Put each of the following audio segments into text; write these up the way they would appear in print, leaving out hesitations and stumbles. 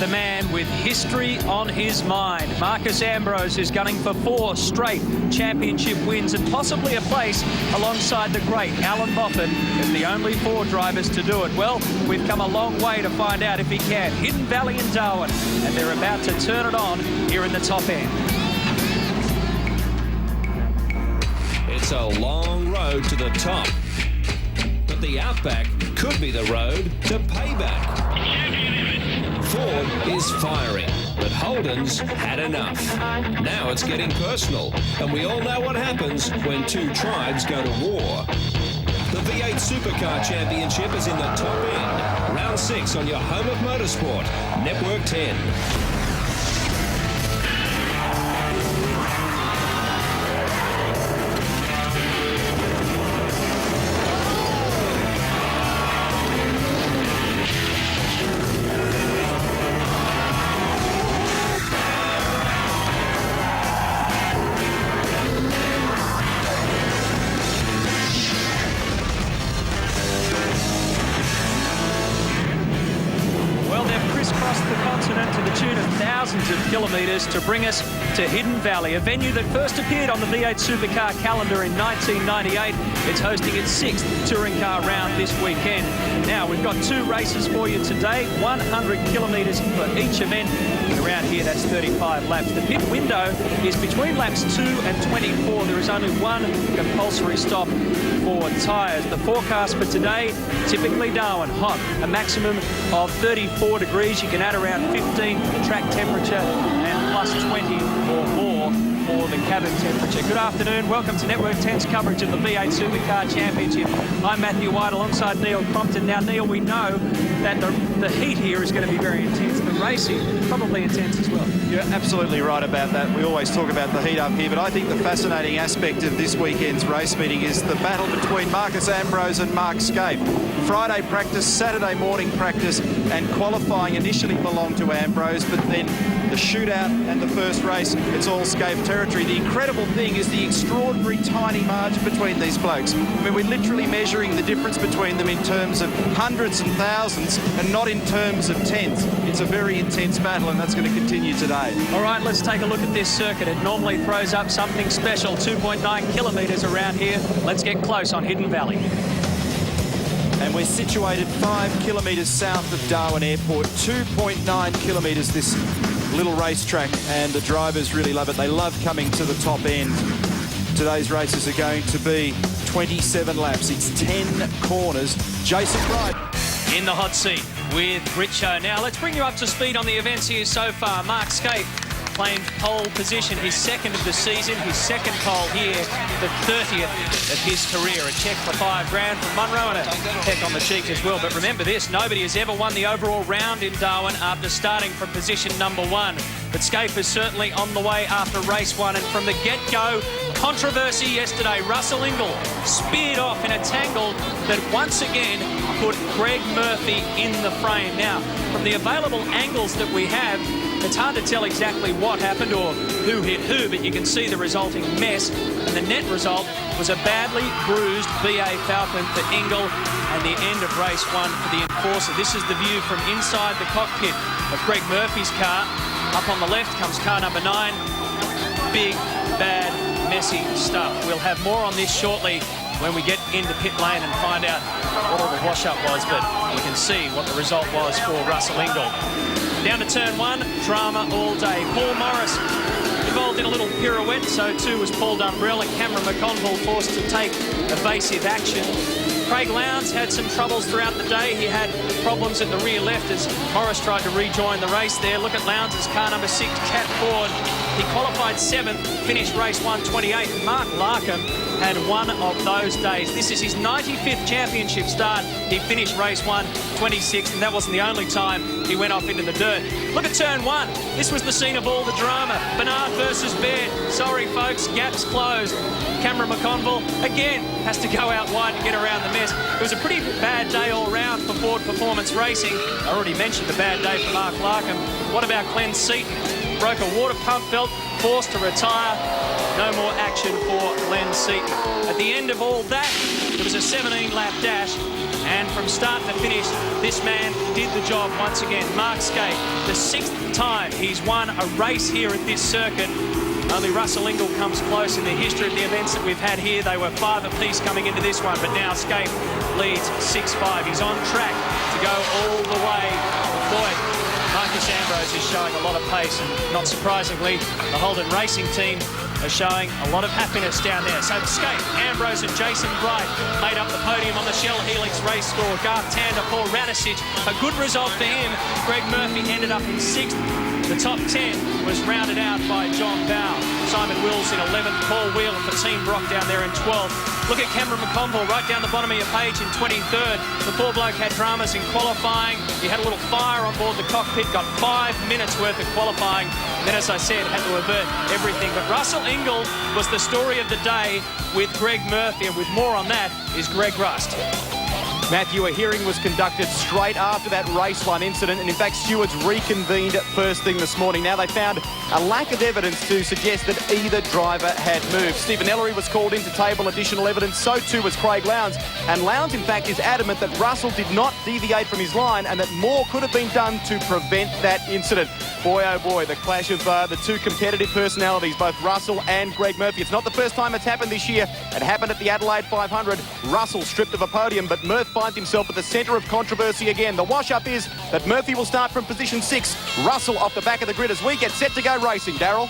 the man with history on his mind. Marcos Ambrose is gunning for 4 straight championship wins and possibly a place alongside the great Alan Moffat as the only 4 drivers to do it. Well, we've come a long way to find out if he can. Hidden Valley in Darwin, and they're about to turn it on here in the top end. It's a long road to the top, but the Outback could be the road to payback. Ford is firing, but Holden's had enough. Now it's getting personal, and we all know what happens when 2 tribes go to war. The V8 Supercar Championship is in the top end. Round 6 on your home of motorsport, Network 10. Crisscrossed the continent to the tune of thousands of kilometres to bring us to Hidden Valley, a venue that first appeared on the V8 Supercar calendar in 1998. It's hosting its 6th touring car round this weekend. Now, we've got 2 races for you today, 100 kilometres for each event. And around here, that's 35 laps. The pit window is between laps 2 and 24. There is only 1 compulsory stop for tyres. The forecast for today, typically Darwin, hot, a maximum of 34 degrees. You can add around 15 for the track temperature and plus 20 or more for the cabin temperature. Good afternoon. Welcome to Network 10's coverage of the V8 Supercar Championship. I'm Matthew White alongside Neil Crompton. Now, Neil, we know that the heat here is going to be very intense. The racing, probably intense as well. You're absolutely right about that. We always talk about the heat up here, but I think the fascinating aspect of this weekend's race meeting is the battle between Marcos Ambrose and Mark Scape. Friday practice, Saturday morning practice, and qualifying initially belonged to Ambrose, but then the shootout and the first race, it's all Scape territory. The incredible thing is the extraordinary tiny margin between these blokes. I mean, we're literally measuring the difference between them in terms of hundreds and thousands and not in terms of tenths. It's a very intense battle, and that's going to continue today. All right, let's take a look at this circuit. It normally throws up something special, 2.9 kilometres around here. Let's get close on Hidden Valley. And we're situated 5 kilometres south of Darwin Airport, 2.9 kilometres this little racetrack, and the drivers really love it. They love coming to the top end. Today's races are going to be 27 laps. It's 10 corners. Jason Wright in the hot seat with Richo. Now, let's bring you up to speed on the events here so far. Mark Scape claimed pole position, his 2nd of the season, his 2nd pole here, the 30th of his career. A check for $5 grand from Munro and a peck on the cheek as well. But remember this, nobody has ever won the overall round in Darwin after starting from position number 1. But Scape is certainly on the way after race 1, and from the get-go, controversy yesterday. Russell Ingall speared off in a tangle that once again put Greg Murphy in the frame. Now, from the available angles that we have, it's hard to tell exactly what happened or who hit who, but you can see the resulting mess. And the net result was a badly bruised BA Falcon for Ingall and the end of race 1 for the Enforcer. This is the view from inside the cockpit of Greg Murphy's car. Up on the left comes car number 9. Big, bad, messy stuff. We'll have more on this shortly when we get into pit lane and find out what all the wash-up was, but we can see what the result was for Russell Ingall. Down to turn 1, drama all day. Paul Morris involved in a little pirouette, so too was Paul Dumbrell, and Cameron McConville forced to take evasive action. Craig Lowndes had some troubles throughout the day. He had problems in the rear left as Morris tried to rejoin the race there. Look at Lowndes' car number 6, Cat Ford. He qualified 7th, finished race 1 28th. Mark Larkham had one of those days. This is his 95th championship start. He finished race 1 26th, and that wasn't the only time he went off into the dirt. Look at turn 1. This was the scene of all the drama. Bernard versus Baird. Sorry, folks, gaps closed. Cameron McConville, again, has to go out wide to get around the mess. It was a pretty bad day all round for Ford Performance Racing. I already mentioned the bad day for Mark Larkham. What about Glenn Seaton? Broke a water pump belt, forced to retire. No more action for Glenn Seaton. At the end of all that, it was a 17-lap dash. And from start to finish, this man did the job once again. Mark Skate, the 6th time he's won a race here at this circuit. Only Russell Ingall comes close in the history of the events that we've had here. They were 5 apiece coming into this one, but now Skate leads 6-5. He's on track to go all the way. Boy, Marcus Ambrose is showing a lot of pace, and not surprisingly, the Holden Racing team are showing a lot of happiness down there. So Skate, Ambrose and Jason Bright made up the podium on the Shell Helix race score. Garth Tander, Paul Radicic, a good result for him. Greg Murphy ended up in 6th. The top 10 was rounded out by John Bow. Simon Wills in 11th, Paul Wheeler for Team Brock down there in 12th. Look at Cameron McConville right down the bottom of your page in 23rd. The poor bloke had dramas in qualifying. He had a little fire on board the cockpit, got 5 minutes worth of qualifying. And then, as I said, had to avert everything. But Russell Ingall was the story of the day with Greg Murphy, and with more on that is Greg Rust. Matthew, a hearing was conducted straight after that race 1 incident, and in fact stewards reconvened first thing this morning. Now they found a lack of evidence to suggest that either driver had moved. Stephen Ellery was called in to table additional evidence, so too was Craig Lowndes, and Lowndes in fact is adamant that Russell did not deviate from his line and that more could have been done to prevent that incident. Boy, oh boy, the clash of the two competitive personalities, both Russell and Greg Murphy. It's not the first time it's happened this year. It happened at the Adelaide 500. Russell stripped of a podium, but Murphy finds himself at the centre of controversy again. The wash-up is that Murphy will start from position 6. Russell off the back of the grid as we get set to go racing. Darryl?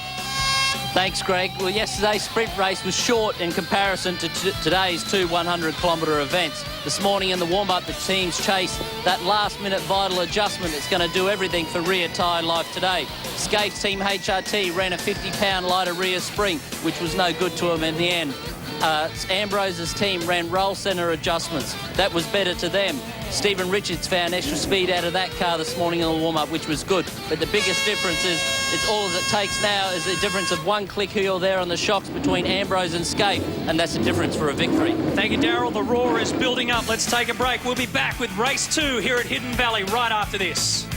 Thanks, Greg. Well, yesterday's sprint race was short in comparison to today's 2 100-kilometre events. This morning in the warm-up, the teams chased that last-minute vital adjustment that's going to do everything for rear tyre life today. Skate's team HRT ran a 50-pound lighter rear spring, which was no good to him in the end. Ambrose's team ran roll centre adjustments. That was better to them. Stephen Richards found extra speed out of that car this morning in the warm-up, which was good. But the biggest difference is, it's all it takes now is the difference of 1 click heel there on the shocks between Ambrose and Skate, and that's the difference for a victory. Thank you, Darryl. The roar is building up. Let's take a break. We'll be back with race 2 here at Hidden Valley right after this.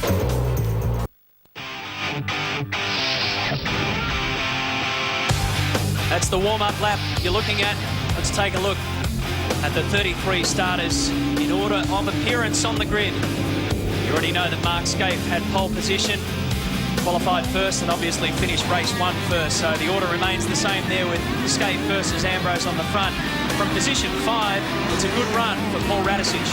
That's the warm-up lap you're looking at. Let's take a look at the 33 starters in order of appearance on the grid. You already know that Mark Skate had pole position, qualified first, and obviously finished race 1 first. So the order remains the same there with Skate versus Ambrose on the front. From position 5, it's a good run for Paul Radicic,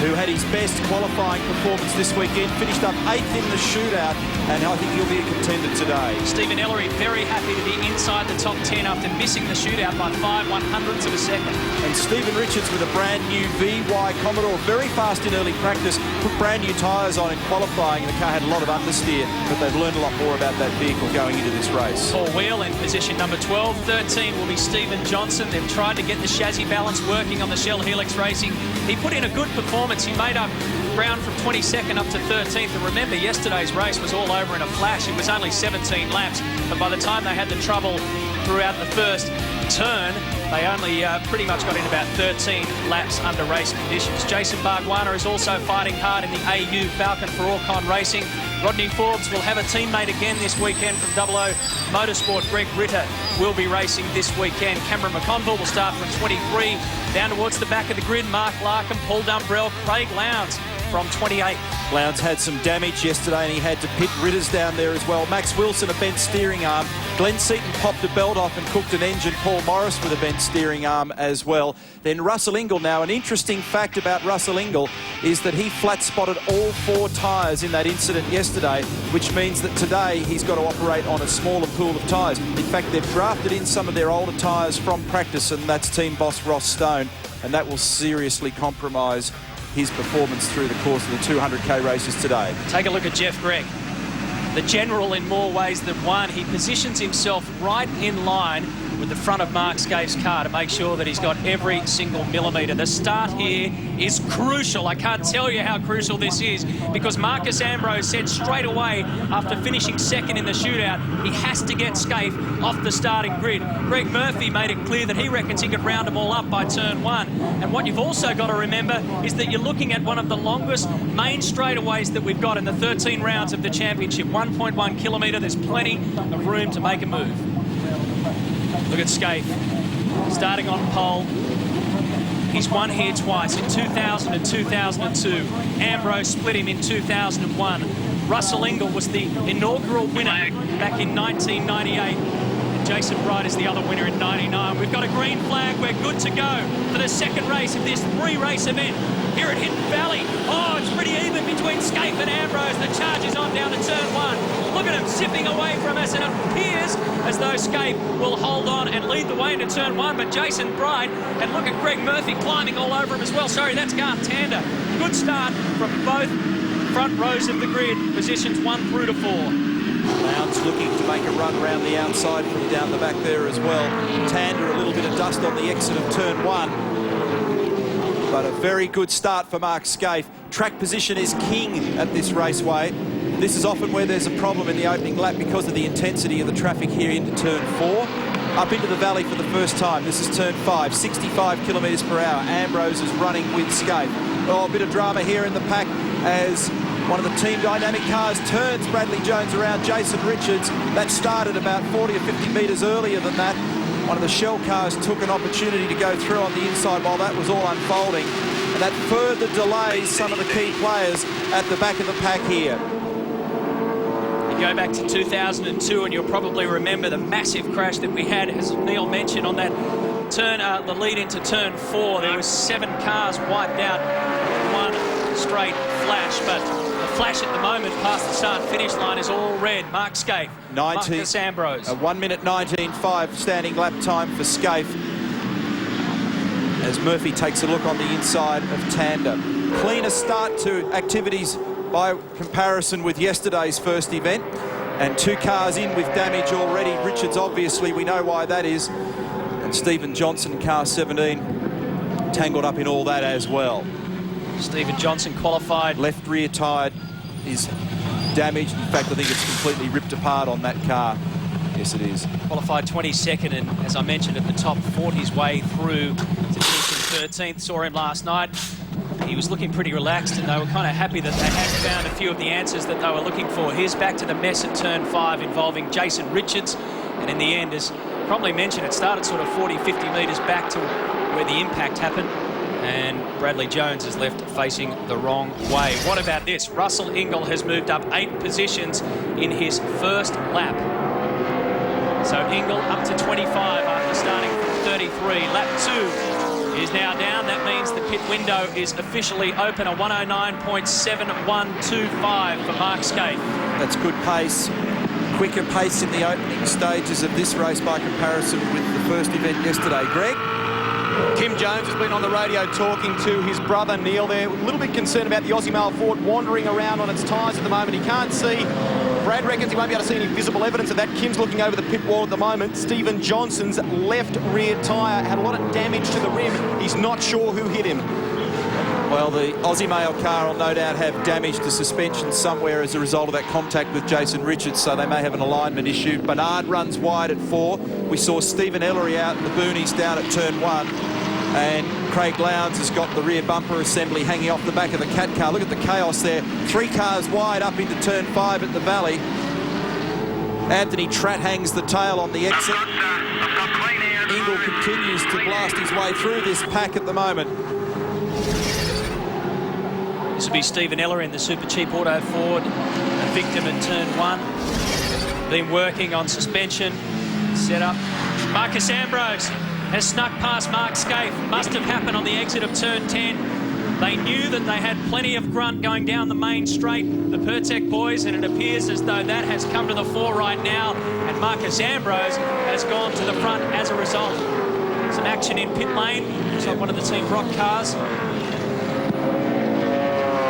who had his best qualifying performance this weekend, finished up 8th in the shootout, and I think he'll be a contender today. Stephen Ellery very happy to be inside the top 10 after missing the shootout by 5/100ths of a second. And Stephen Richards with a brand new VY Commodore, very fast in early practice, put brand new tyres on in qualifying, and the car had a lot of understeer, but they've learned a lot more about that vehicle going into this race. Paul Wheel in position number 12. 13 will be Stephen Johnson. They've tried to get the chassis balance working on the Shell Helix Racing. He put in a good performance. He made up ground from 22nd up to 13th. And remember, yesterday's race was all over in a flash. It was only 17 laps, but by the time they had the trouble throughout the first turn, they only pretty much got in about 13 laps under race conditions. Jason Bargwanna is also fighting hard in the AU Falcon for Orcon Racing. Rodney Forbes will have a teammate again this weekend from 00 Motorsport. Greg Ritter will be racing this weekend. Cameron McConville will start from 23. Down towards the back of the grid, Mark Larkham, Paul Dumbrell, Craig Lowndes from 28. Lowndes had some damage yesterday and he had to pit Ritters down there as well. Max Wilson, a bent steering arm. Glenn Seaton popped a belt off and cooked an engine. Paul Morris with a bent steering arm as well. Then Russell Ingall. Now, an interesting fact about Russell Ingall is that he flat spotted all 4 tyres in that incident yesterday, which means that today he's got to operate on a smaller pool of tyres. In fact, they've drafted in some of their older tyres from practice, and that's team boss Ross Stone, and that will seriously compromise his performance through the course of the 200k races today. Take a look at Jeff Gregg. The general in more ways than one. He positions himself right in line with the front of Mark Skate's car to make sure that he's got every single millimetre. The start here is crucial. I can't tell you how crucial this is, because Marcus Ambrose said straight away after finishing second in the shootout, he has to get Skate off the starting grid. Greg Murphy made it clear that he reckons he could round them all up by turn 1. And what you've also got to remember is that you're looking at one of the longest main straightaways that we've got in the 13 rounds of the championship. 1.1 kilometre. There's plenty of room to make a move. Look at Scaife, starting on pole. He's won here twice, in 2000 and 2002. Ambrose split him in 2001. Russell Ingall was the inaugural winner back in 1998. And Jason Bright is the other winner in 99. We've got a green flag. We're good to go for the second race of this three-race event here at Hidden Valley. Oh, it's pretty even between Scaife and Ambrose. The charge is on down to turn one. Look at him zipping away from us, and it appears as though Scaife will hold on and lead the way into turn one, but Jason Bright, and look at Greg Murphy climbing all over him as well. Sorry, that's Garth Tander. Good start from both front rows of the grid, positions 1 through to 4. Lowndes looking to make a run around the outside from down the back there as well. Tander, a little bit of dust on the exit of turn one. But a very good start for Mark Scaife. Track position is king at this raceway. This is often where there's a problem in the opening lap because of the intensity of the traffic here into turn 4. Up into the valley for the first time. This is turn 5, 65 kilometres per hour. Ambrose is running with Scaife. Oh, a bit of drama here in the pack as one of the Team Dynamic cars turns Bradley Jones around Jason Richards. That started about 40 or 50 metres earlier than that. One of the Shell cars took an opportunity to go through on the inside while that was all unfolding. And that further delays some of the key players at the back of the pack here. You go back to 2002 and you'll probably remember the massive crash that we had, as Neil mentioned, on that turn, the lead into turn 4. There was 7 cars wiped out, one straight flash, but the flash at the moment past the start-finish line is all red. Mark Scaife, Marcus Ambrose. A 1 minute 19.5 standing lap time for Scaife as Murphy takes a look on the inside of Tander. Cleaner start to activities by comparison with yesterday's first event, and 2 cars in with damage already. Richards, obviously, we know why that is, and Stephen Johnson, car 17, tangled up in all that as well. Stephen Johnson qualified. Left rear tyre is damaged. In fact, I think it's completely ripped apart on that car. Yes, it is. Qualified 22nd, and as I mentioned at the top, fought his way through to finish in 13th. Saw him last night. He was looking pretty relaxed, and they were kind of happy that they had found a few of the answers that they were looking for. Here's back to the mess at turn 5 involving Jason Richards, and in the end, as probably mentioned, it started sort of 40, 50 metres back to where the impact happened, and Bradley Jones is left facing the wrong way. What about this? Russell Ingall has moved up 8 positions in his first lap. So Ingall up to 25 after starting from 33. Lap 2 is now down. That means the pit window is officially open. A 109.7125 for Mark Scaife. That's good pace. Quicker pace in the opening stages of this race by comparison with the first event yesterday. Greg? Kim Jones has been on the radio talking to his brother Neil. They're a little bit concerned about the Aussie Mail Ford wandering around on its tyres at the moment. He can't see. Brad reckons he won't be able to see any visible evidence of that. Kim's looking over the pit wall at the moment. Stephen Johnson's left rear tyre had a lot of damage to the rim. He's not sure who hit him. Well, the Aussie Mail car will no doubt have damage to suspension somewhere as a result of that contact with Jason Richards, so they may have an alignment issue. Bernard runs wide at 4. We saw Stephen Ellery out in the boonies down at turn 1. And Craig Lowndes has got the rear bumper assembly hanging off the back of the Cat car. Look at the chaos there. 3 cars wide up into turn 5 at the Valley. Anthony Tratt hangs the tail on the exit. Ingall continues to blast his way through this pack at the moment. This will be Stephen Ellery in the Super Cheap Auto Ford, a victim at turn 1. Been working on suspension, set up. Marcus Ambrose has snuck past Mark Scaife. Must have happened on the exit of turn 10. They knew that they had plenty of grunt going down the main straight, the Pertec boys, and it appears as though that has come to the fore right now, and Marcus Ambrose has gone to the front as a result. Some action in pit lane. Looks like one of the Team Brock cars.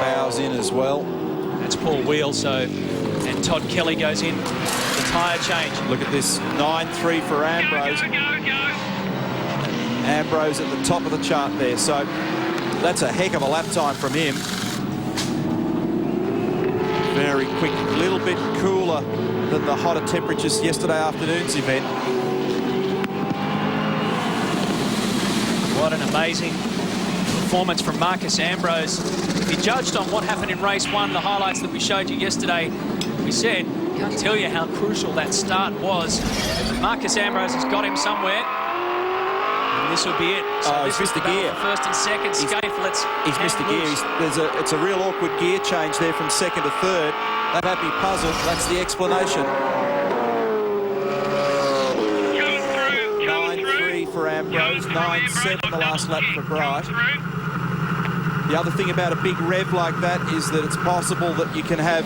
Bowes in as well. That's Paul Wheel, and Todd Kelly goes in. The tyre change. Look at this, 9.3 for Ambrose. Ambrose at the top of the chart there, so that's a heck of a lap time from him. Very quick, a little bit cooler than the hotter temperatures yesterday afternoon's event. What an amazing performance from Marcus Ambrose. If you judged on what happened in race 1, the highlights that we showed you yesterday, we said, can't tell you how crucial that start was. Marcus Ambrose has got him somewhere. And this will be it. So he's missed a gear. First and second. Scaife, He's missed a gear. It's a real awkward gear change there from second to third. That had me puzzled. That's the explanation. 9-3 for Ambrose, 9-7 the last lap for Bright. The other thing about a big rev like that is that it's possible that you can have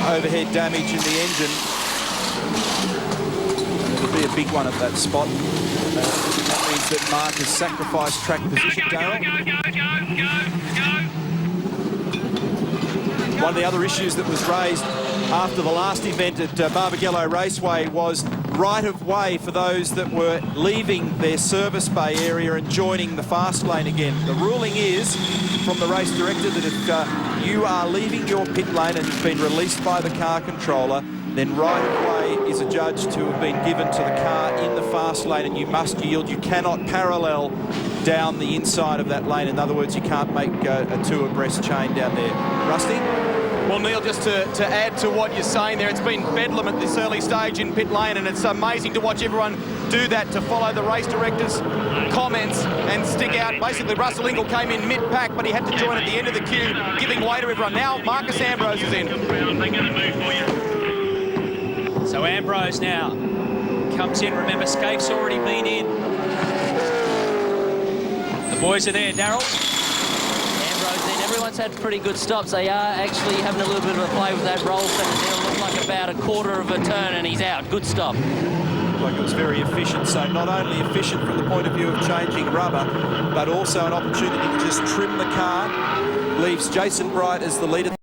overhead damage in the engine. It'll be a big one at that spot. That means that Mark has sacrificed track position, Darryl. One of the other issues that was raised after the last event at Barbagallo Raceway was right of way for those that were leaving their service bay area and joining the fast lane again. The ruling is from the race director that if you are leaving your pit lane and you've been released by the car controller, then right of way is adjudged to have been given to the car in the fast lane, and you must yield. You cannot parallel down the inside of that lane. In other words, you can't make a two abreast chain down there. Rusty? Well, Neil, just to add to what you're saying there, it's been bedlam at this early stage in pit lane, and it's amazing to watch everyone do that, to follow the race director's comments and stick out. Basically, Russell Ingall came in mid-pack, but he had to join at the end of the queue, giving way to everyone. Now, Marcus Ambrose is in. So Ambrose now comes in. Remember, Scaife's already been in. The boys are there, Darryl. Everyone's had pretty good stops. They are actually having a little bit of a play with that roll center. It'll look like about a quarter of a turn and he's out. Good stop. Like it was very efficient. So not only efficient from the point of view of changing rubber, but also an opportunity to just trim the car. Leaves Jason Bright as the leader.